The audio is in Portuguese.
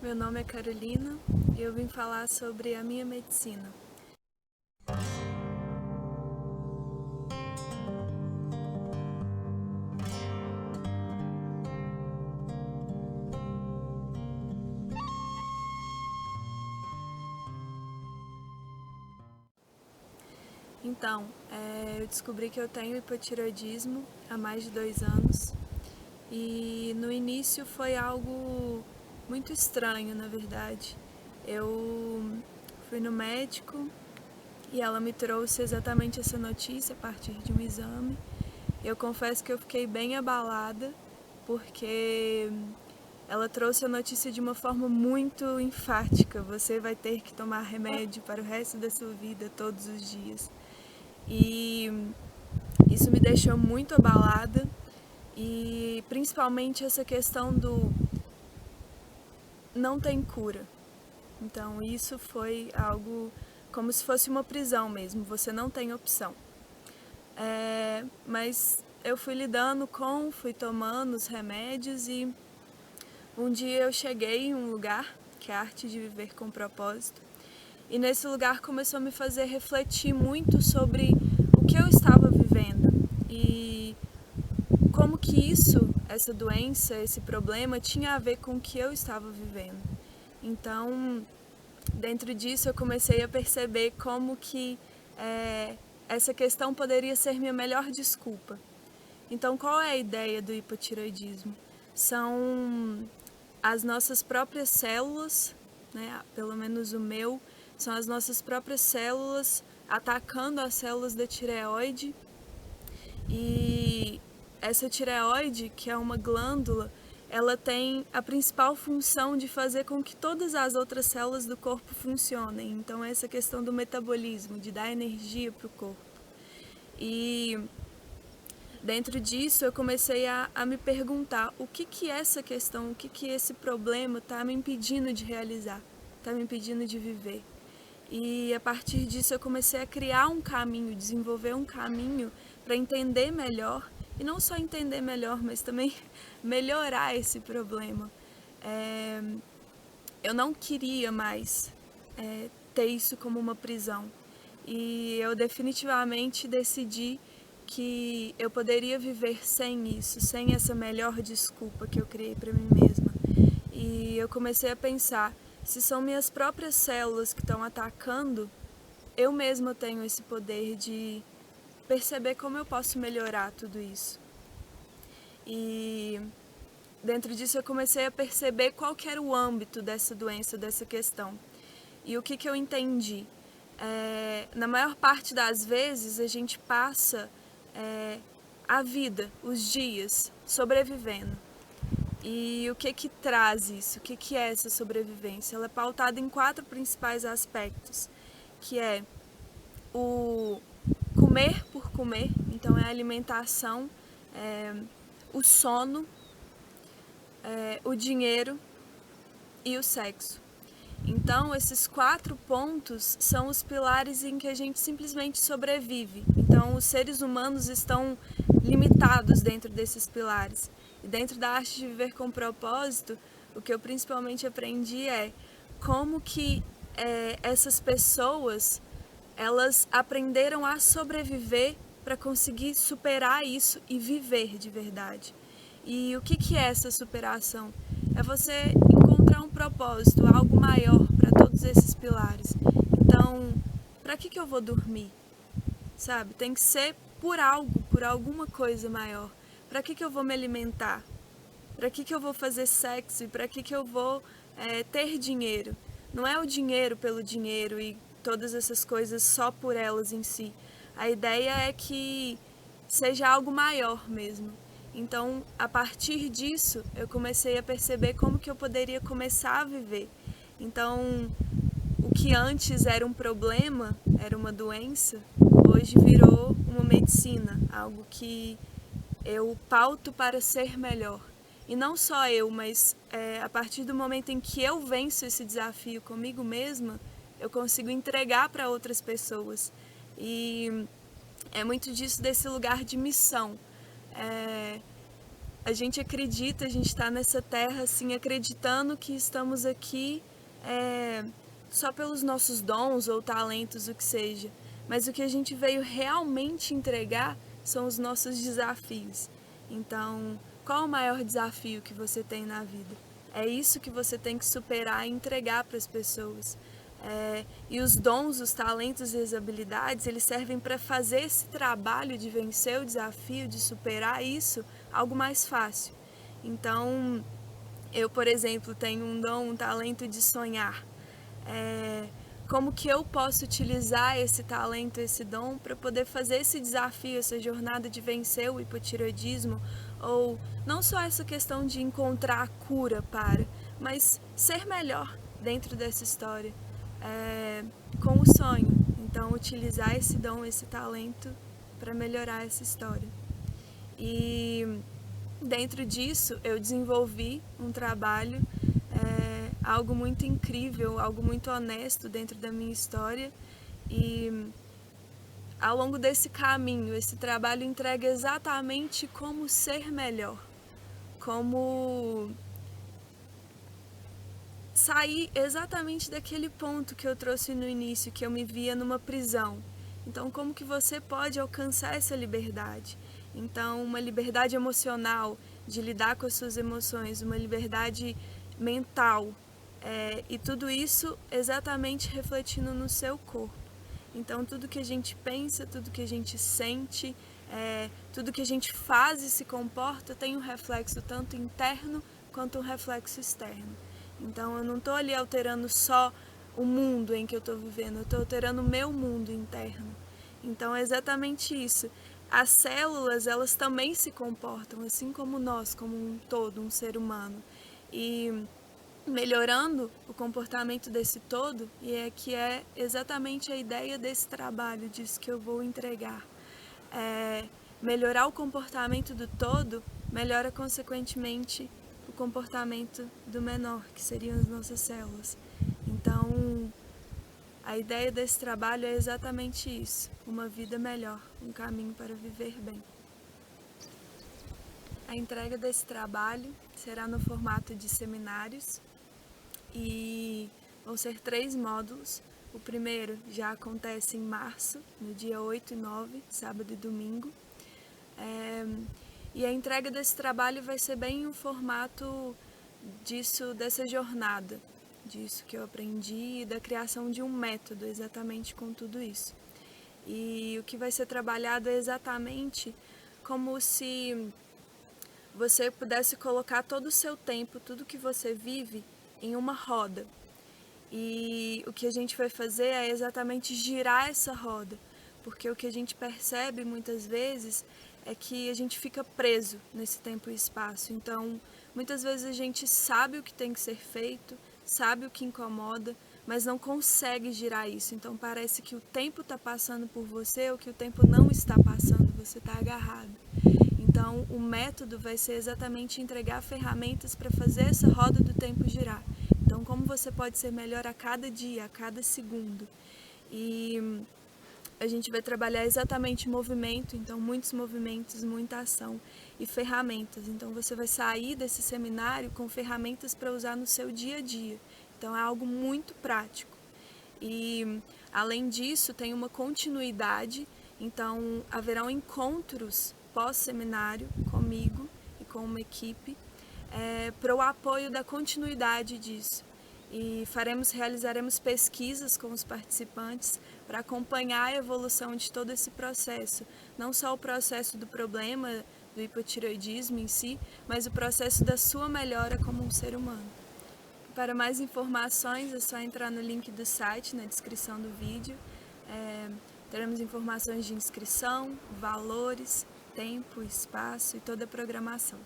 Meu nome é Carolina e eu vim falar sobre a minha medicina. Então, eu descobri que eu tenho hipotireoidismo há mais de 2 anos e no início foi algo muito estranho, na verdade. Eu fui no médico e ela me trouxe exatamente essa notícia a partir de um exame. Eu confesso que eu fiquei bem abalada porque ela trouxe a notícia de uma forma muito enfática. Você vai ter que tomar remédio para o resto da sua vida, todos os dias. E isso me deixou muito abalada, e principalmente essa questão do não tem cura. Então isso foi algo como se fosse uma prisão mesmo, você não tem opção. Mas eu fui lidando fui tomando os remédios e um dia eu cheguei em um lugar, que é a Arte de Viver com Propósito, e nesse lugar começou a me fazer refletir muito sobre o que eu estava vivendo e como que essa doença, esse problema tinha a ver com o que eu estava vivendo. Então, dentro disso eu comecei a perceber como que essa questão poderia ser minha melhor desculpa. Então, qual é a ideia do hipotireoidismo? São as nossas próprias células, né? Pelo menos o meu, são as nossas próprias células atacando as células da tireoide. E essa tireoide, que é uma glândula, ela tem a principal função de fazer com que todas as outras células do corpo funcionem. Então, essa questão do metabolismo, de dar energia para o corpo. E dentro disso, eu comecei a me perguntar o que essa questão, o que esse problema está me impedindo de realizar, está me impedindo de viver. E a partir disso, eu comecei a criar um caminho, desenvolver um caminho para entender melhor, e não só entender melhor, mas também melhorar esse problema. Eu não queria mais ter isso como uma prisão. E eu definitivamente decidi que eu poderia viver sem isso, sem essa melhor desculpa que eu criei para mim mesma. E eu comecei a pensar, se são minhas próprias células que estão atacando, eu mesma tenho esse poder de perceber como eu posso melhorar tudo isso. E dentro disso eu comecei a perceber qual que era o âmbito dessa doença, dessa questão. E o que eu entendi? Na maior parte das vezes a gente passa a vida, os dias, sobrevivendo. E o que traz isso? O que é essa sobrevivência? Ela é pautada em 4 principais aspectos, que é o comer por comer, então é a alimentação, o sono, o dinheiro e o sexo. Então, esses 4 pontos são os pilares em que a gente simplesmente sobrevive. Então, os seres humanos estão limitados dentro desses pilares. E dentro da arte de viver com propósito, o que eu principalmente aprendi é como que essas pessoas, elas aprenderam a sobreviver para conseguir superar isso e viver de verdade. E o que é essa superação? É você encontrar um propósito, algo maior para todos esses pilares. Então, para que eu vou dormir? Sabe? Tem que ser por algo, por alguma coisa maior. Para que eu vou me alimentar? Para que eu vou fazer sexo? E para que eu vou ter dinheiro? Não é o dinheiro pelo dinheiro e todas essas coisas só por elas em si. A ideia é que seja algo maior mesmo. Então, a partir disso, eu comecei a perceber como que eu poderia começar a viver. Então, o que antes era um problema, era uma doença, hoje virou uma medicina, algo que eu pauto para ser melhor. E não só eu, mas a partir do momento em que eu venço esse desafio comigo mesma, eu consigo entregar para outras pessoas. E é muito disso, desse lugar de missão. a gente acredita, a gente está nessa terra assim, acreditando que estamos aqui só pelos nossos dons ou talentos, o que seja. Mas o que a gente veio realmente entregar são os nossos desafios. Então, qual o maior desafio que você tem na vida? É isso que você tem que superar e entregar para as pessoas. E os dons, os talentos e as habilidades, eles servem para fazer esse trabalho de vencer o desafio, de superar isso, algo mais fácil. Então, eu, por exemplo, tenho um dom, um talento de sonhar. Como que eu posso utilizar esse talento, esse dom, para poder fazer esse desafio, essa jornada de vencer o hipotireoidismo, ou não só essa questão de encontrar a cura para, mas ser melhor dentro dessa história, com o sonho. Então, utilizar esse dom, esse talento para melhorar essa história. E dentro disso, eu desenvolvi um trabalho, algo muito incrível, algo muito honesto dentro da minha história. E ao longo desse caminho, esse trabalho entrega exatamente como ser melhor, como sair exatamente daquele ponto que eu trouxe no início, que eu me via numa prisão. Então, como que você pode alcançar essa liberdade? Então, uma liberdade emocional, de lidar com as suas emoções, uma liberdade mental, e tudo isso exatamente refletindo no seu corpo. Então, tudo que a gente pensa, tudo que a gente sente, tudo que a gente faz e se comporta tem um reflexo tanto interno quanto um reflexo externo. Então, eu não estou ali alterando só o mundo em que eu estou vivendo, eu estou alterando o meu mundo interno. Então, é exatamente isso. As células, elas também se comportam, assim como nós, como um todo, um ser humano. E melhorando o comportamento desse todo, e é que é exatamente a ideia desse trabalho, disso que eu vou entregar. Melhorar o comportamento do todo, melhora consequentemente o comportamento do menor, que seriam as nossas células. Então, a ideia desse trabalho é exatamente isso, uma vida melhor, um caminho para viver bem. A entrega desse trabalho será no formato de seminários e vão ser 3 módulos. O primeiro já acontece em março, no dia 8 e 9, sábado e domingo. E a entrega desse trabalho vai ser bem um formato dessa jornada, disso que eu aprendi, da criação de um método exatamente com tudo isso. E o que vai ser trabalhado é exatamente como se você pudesse colocar todo o seu tempo, tudo que você vive, em uma roda. E o que a gente vai fazer é exatamente girar essa roda, porque o que a gente percebe muitas vezes é que a gente fica preso nesse tempo e espaço. Então, muitas vezes a gente sabe o que tem que ser feito, sabe o que incomoda, mas não consegue girar isso. Então, parece que o tempo está passando por você ou que o tempo não está passando, você está agarrado. Então, o método vai ser exatamente entregar ferramentas para fazer essa roda do tempo girar. Então, como você pode ser melhor a cada dia, a cada segundo. E a gente vai trabalhar exatamente movimento, então muitos movimentos, muita ação e ferramentas. Então, você vai sair desse seminário com ferramentas para usar no seu dia a dia. Então, é algo muito prático. E, além disso, tem uma continuidade. Então, haverão encontros pós-seminário comigo e com uma equipe para o apoio da continuidade disso. E realizaremos pesquisas com os participantes para acompanhar a evolução de todo esse processo. Não só o processo do problema do hipotireoidismo em si, mas o processo da sua melhora como um ser humano. Para mais informações é só entrar no link do site, na descrição do vídeo. Teremos informações de inscrição, valores, tempo, espaço e toda a programação.